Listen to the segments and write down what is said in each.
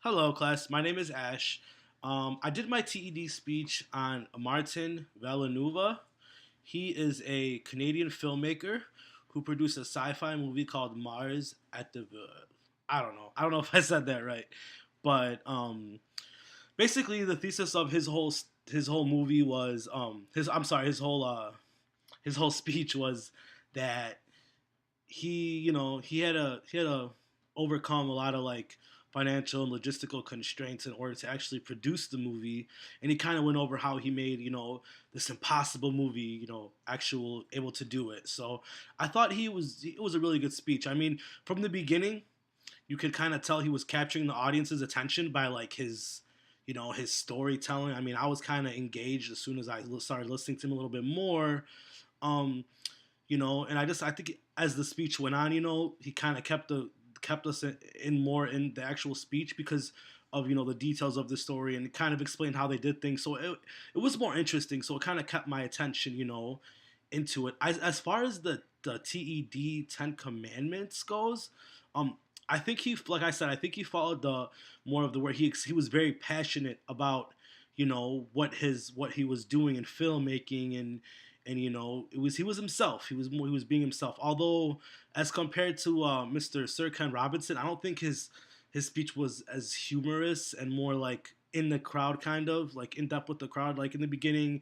Hello, class. My name is Ash. I did my TED speech on Martin Villanueva. He is a Canadian filmmaker who produced a sci-fi movie called Mars at the. I don't know. I don't know if I said that right, but basically the thesis of his whole movie was his. I'm sorry. His whole speech was that he had to overcome a lot of like financial and logistical constraints in order to actually produce the movie, and he kind of went over how he made this impossible movie actual able to do it. So I thought it was a really good speech. I mean, from the beginning you could kind of tell he was capturing the audience's attention by like his storytelling. I mean, I was kind of engaged as soon as I started listening to him a little bit more. um and I think as the speech went on, he kind of kept us in more in the actual speech because of the details of the story, and it kind of explained how they did things. So it was more interesting. So it kind of kept my attention, into it. As far as the TED Ten Commandments goes, um, I think like I said, I think he followed the more of the where he was very passionate about what he was doing in filmmaking, and he was himself. He was being himself. Although as compared to Mr. Sir Ken Robinson, I don't think his speech was as humorous and more like in the crowd, kind of like in depth with the crowd. Like in the beginning,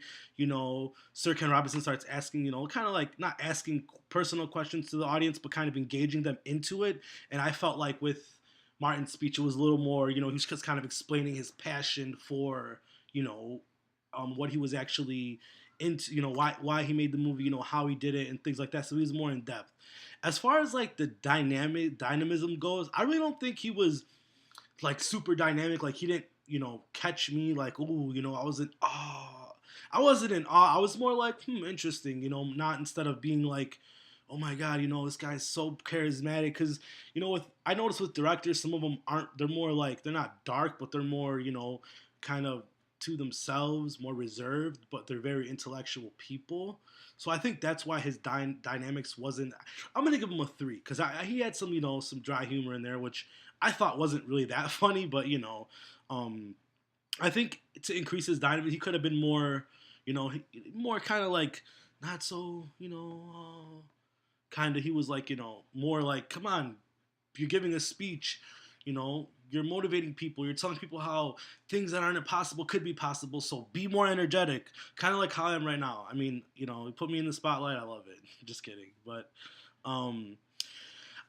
Sir Ken Robinson starts asking, kind of like not asking personal questions to the audience, but kind of engaging them into it. And I felt like with Martin's speech, it was a little more, he was just kind of explaining his passion for, you know, what he was actually into, why he made the movie, how he did it and things like that. So he was more in depth. As far as like the dynamism goes, I really don't think he was like super dynamic. Like he didn't, catch me like, ooh, I wasn't in awe. I was more like, interesting, not instead of being like, oh my god, this guy's so charismatic. Because I noticed with directors, some of them aren't. They're more like they're not dark, but they're more kind of to themselves, more reserved, but they're very intellectual people. So I think that's why his dynamics wasn't. I'm gonna give him a 3 because he had some some dry humor in there, which I thought wasn't really that funny, but um, I think to increase his dynamic, he could have been more, more kind of like not so, kind of. He was like, more like, come on, you're giving a speech, you're motivating people, you're telling people how things that aren't impossible could be possible. So be more energetic, kind of like how I am right now. I mean, put me in the spotlight. I love it. Just kidding, but um,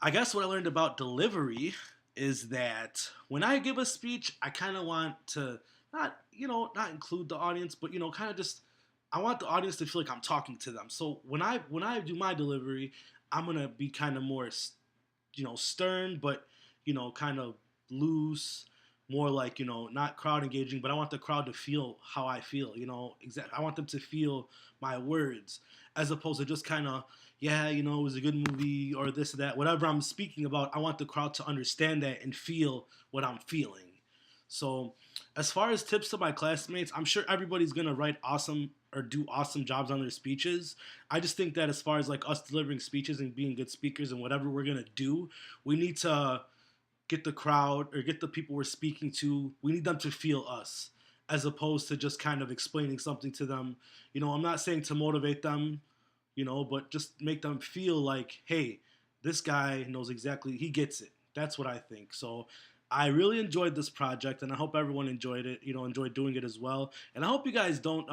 I guess what I learned about delivery is that when I give a speech, I kind of want to not include the audience, but kind of just I want the audience to feel like I'm talking to them. So when I do my delivery, I'm gonna be kind of more stern, but kind of loose, more like not crowd engaging, but I want the crowd to feel how I feel. Exactly. I want them to feel my words as opposed to just kind of yeah, it was a good movie or this or that, whatever I'm speaking about. I want the crowd to understand that and feel what I'm feeling. So, as far as tips to my classmates, I'm sure everybody's gonna write awesome or do awesome jobs on their speeches. I just think that as far as like us delivering speeches and being good speakers and whatever we're gonna do, we need to get the crowd or get the people we're speaking to, we need them to feel us as opposed to just kind of explaining something to them. I'm not saying to motivate them, but just make them feel like, hey, this guy knows exactly, he gets it. That's what I think. So I really enjoyed this project, and I hope everyone enjoyed it, enjoyed doing it as well. And I hope you guys don't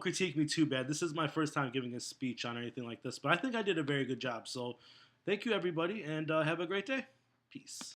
critique me too bad. This is my first time giving a speech on anything like this, but I think I did a very good job. So thank you, everybody, and have a great day. Peace.